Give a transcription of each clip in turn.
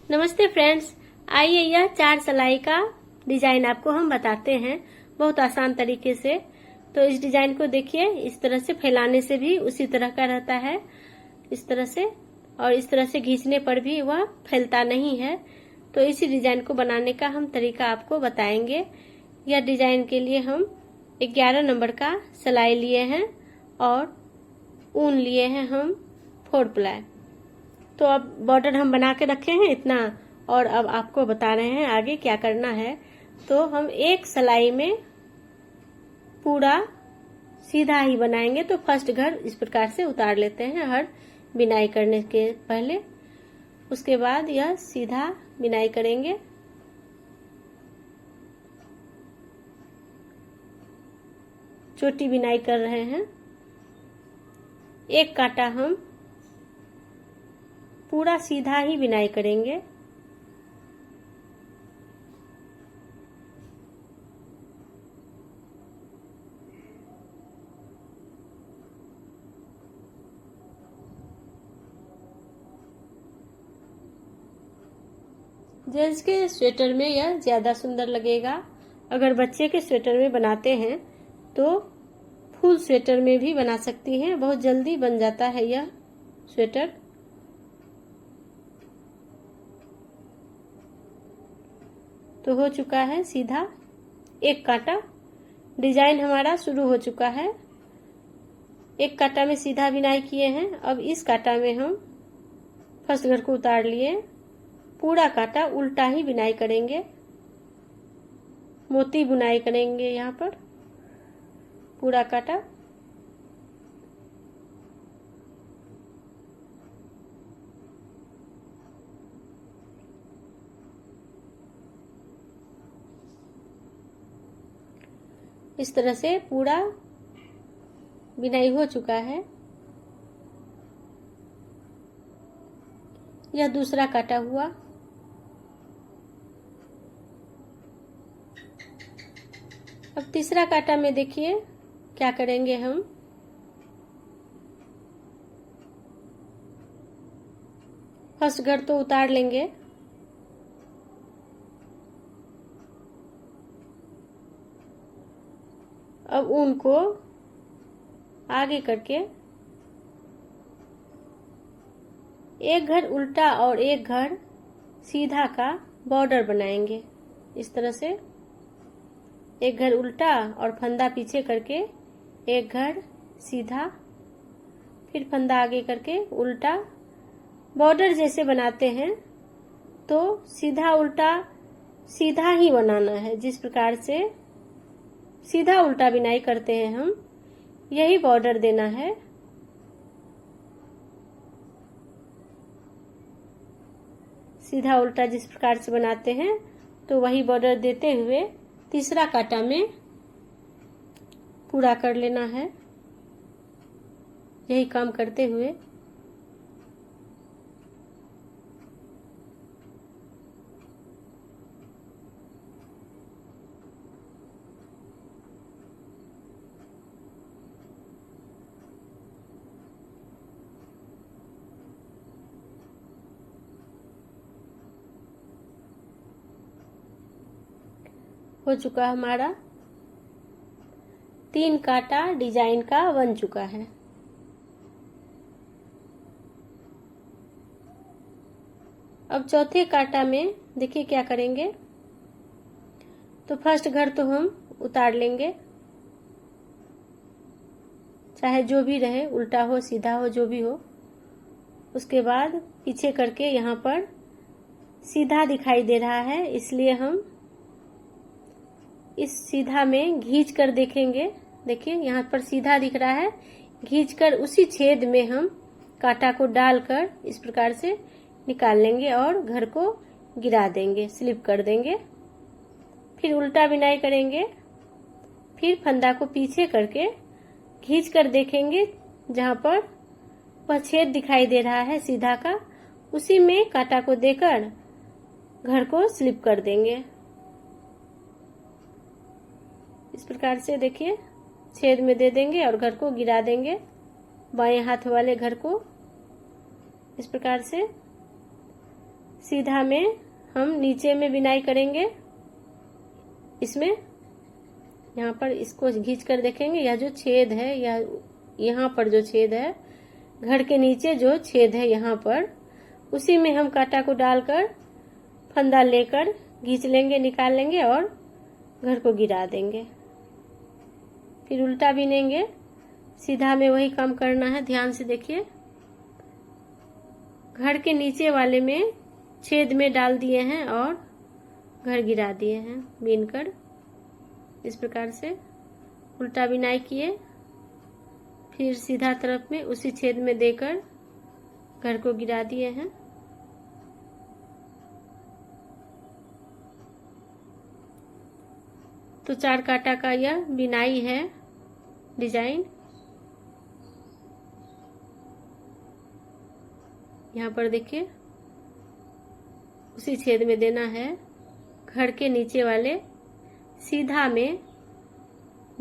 नमस्ते फ्रेंड्स, आइए यह 4 सिलाई का डिजाइन आपको हम बताते हैं बहुत आसान तरीके से। तो इस डिजाइन को देखिए, इस तरह से फैलाने से भी उसी तरह का रहता है, इस तरह से, और इस तरह से खींचने पर भी वह फैलता नहीं है। तो इसी डिजाइन को बनाने का हम तरीका आपको बताएंगे। यह डिजाइन के लिए हम 11 नंबर का सिलाई लिए हैं और ऊन लिए हैं हम 4 प्लाई। तो अब बॉर्डर हम बना के रखे हैं इतना, और अब आपको बता रहे हैं आगे क्या करना है। तो हम एक सिलाई में पूरा सीधा ही बनाएंगे। तो फर्स्ट घर इस प्रकार से उतार लेते हैं हर बिनाई करने के पहले। उसके बाद यह सीधा बिनाई करेंगे। छोटी बिनाई कर रहे हैं। एक कांटा हम पूरा सीधा ही बिनाई करेंगे। जेंट्स के स्वेटर में यह ज्यादा सुंदर लगेगा। अगर बच्चे के स्वेटर में बनाते हैं तो फुल स्वेटर में भी बना सकती हैं, बहुत जल्दी बन जाता है यह स्वेटर। तो हो चुका है सीधा एक कांटा। डिजाइन हमारा शुरू हो चुका है। एक कांटा में सीधा बिनाई किए हैं। अब इस कांटा में हम फर्स्ट घर को उतार लिए। पूरा कांटा उल्टा ही बिनाई करेंगे, मोती बुनाई करेंगे यहाँ पर। पूरा कांटा इस तरह से पूरा बिनाई हो चुका है। यह दूसरा काटा हुआ। अब तीसरा काटा में देखिए क्या करेंगे हम। फर्स्ट घर तो उतार लेंगे। अब ऊन को आगे करके एक घर उल्टा और एक घर सीधा का बॉर्डर बनाएंगे। इस तरह से एक घर उल्टा और फंदा पीछे करके एक घर सीधा, फिर फंदा आगे करके उल्टा। बॉर्डर जैसे बनाते हैं तो सीधा उल्टा सीधा ही बनाना है। जिस प्रकार से सीधा उल्टा बिनाई करते हैं हम, यही बॉर्डर देना है। सीधा उल्टा जिस प्रकार से बनाते हैं तो वही बॉर्डर देते हुए तीसरा कांटा में पूरा कर लेना है। यही काम करते हुए हो चुका हमारा 3 कांटा डिजाइन का बन चुका है। अब चौथे कांटा में देखिए क्या करेंगे। तो फर्स्ट घर तो हम उतार लेंगे, चाहे जो भी रहे, उल्टा हो सीधा हो जो भी हो। उसके बाद पीछे करके यहाँ पर सीधा दिखाई दे रहा है, इसलिए हम इस सीधा में घींच कर देखेंगे। देखिए यहाँ पर सीधा दिख रहा है, घींच कर उसी छेद में हम कांटा को डालकर इस प्रकार से निकाल लेंगे और घर को गिरा देंगे, स्लिप कर देंगे। फिर उल्टा बिनाई करेंगे। फिर फंदा को पीछे करके घींच कर देखेंगे, जहां पर वह छेद दिखाई दे रहा है सीधा का, उसी में कांटा को देकर घर को स्लिप कर देंगे। इस प्रकार से देखिए छेद में दे देंगे और घर को गिरा देंगे। बाएं हाथ वाले घर को इस प्रकार से सीधा में हम नीचे में बिनाई करेंगे। इसमें यहाँ पर इसको खींच कर देखेंगे, यह जो छेद है या यहाँ पर जो छेद है, घर के नीचे जो छेद है यहाँ पर, उसी में हम कांटा को डालकर फंदा लेकर खींच लेंगे, निकाल लेंगे और घर को गिरा देंगे। फिर उल्टा बिनेंगे। सीधा में वही काम करना है, ध्यान से देखिए। घर के नीचे वाले में छेद में डाल दिए हैं और घर गिरा दिए हैं बीनकर। इस प्रकार से उल्टा बिनाई किए, फिर सीधा तरफ में उसी छेद में देकर घर को गिरा दिए हैं। तो 4 कांटा का यह बिनाई है डिजाइन। यहाँ पर देखिए, उसी छेद में देना है, घर के नीचे वाले सीधा में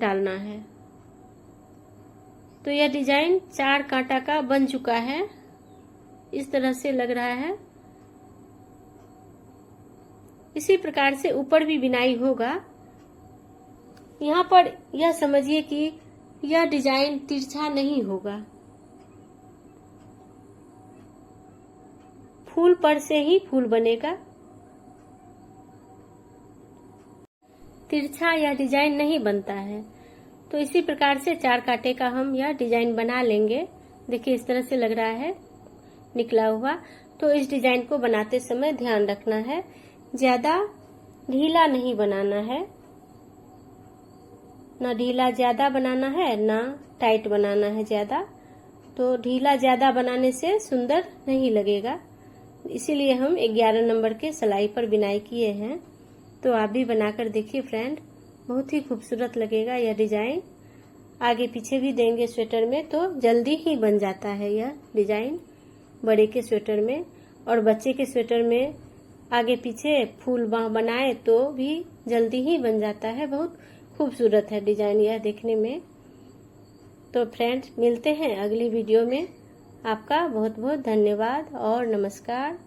डालना है। तो यह डिजाइन 4 कांटा का बन चुका है। इस तरह से लग रहा है। इसी प्रकार से ऊपर भी बिनाई होगा। यहाँ पर यह समझिए कि यह डिजाइन तिरछा नहीं होगा, फूल पर से ही फूल बनेगा। तिरछा यह डिजाइन नहीं बनता है। तो इसी प्रकार से 4 कांटे का हम यह डिजाइन बना लेंगे। देखिए इस तरह से लग रहा है निकला हुआ। तो इस डिजाइन को बनाते समय ध्यान रखना है, ज्यादा ढीला नहीं बनाना है, ना ढीला ज्यादा बनाना है, ना टाइट बनाना है ज्यादा। तो ढीला ज्यादा बनाने से सुंदर नहीं लगेगा, इसीलिए हम 11 नंबर के सिलाई पर बिनाई किए हैं। तो आप भी बनाकर देखिए फ्रेंड, बहुत ही खूबसूरत लगेगा यह डिजाइन। आगे पीछे भी देंगे स्वेटर में तो जल्दी ही बन जाता है यह डिजाइन। बड़े के स्वेटर में और बच्चे के स्वेटर में आगे पीछे फूल बनाए तो भी जल्दी ही बन जाता है। बहुत खूबसूरत है डिजाइन यह देखने में। तो फ्रेंड्स मिलते हैं अगली वीडियो में। आपका बहुत बहुत धन्यवाद और नमस्कार।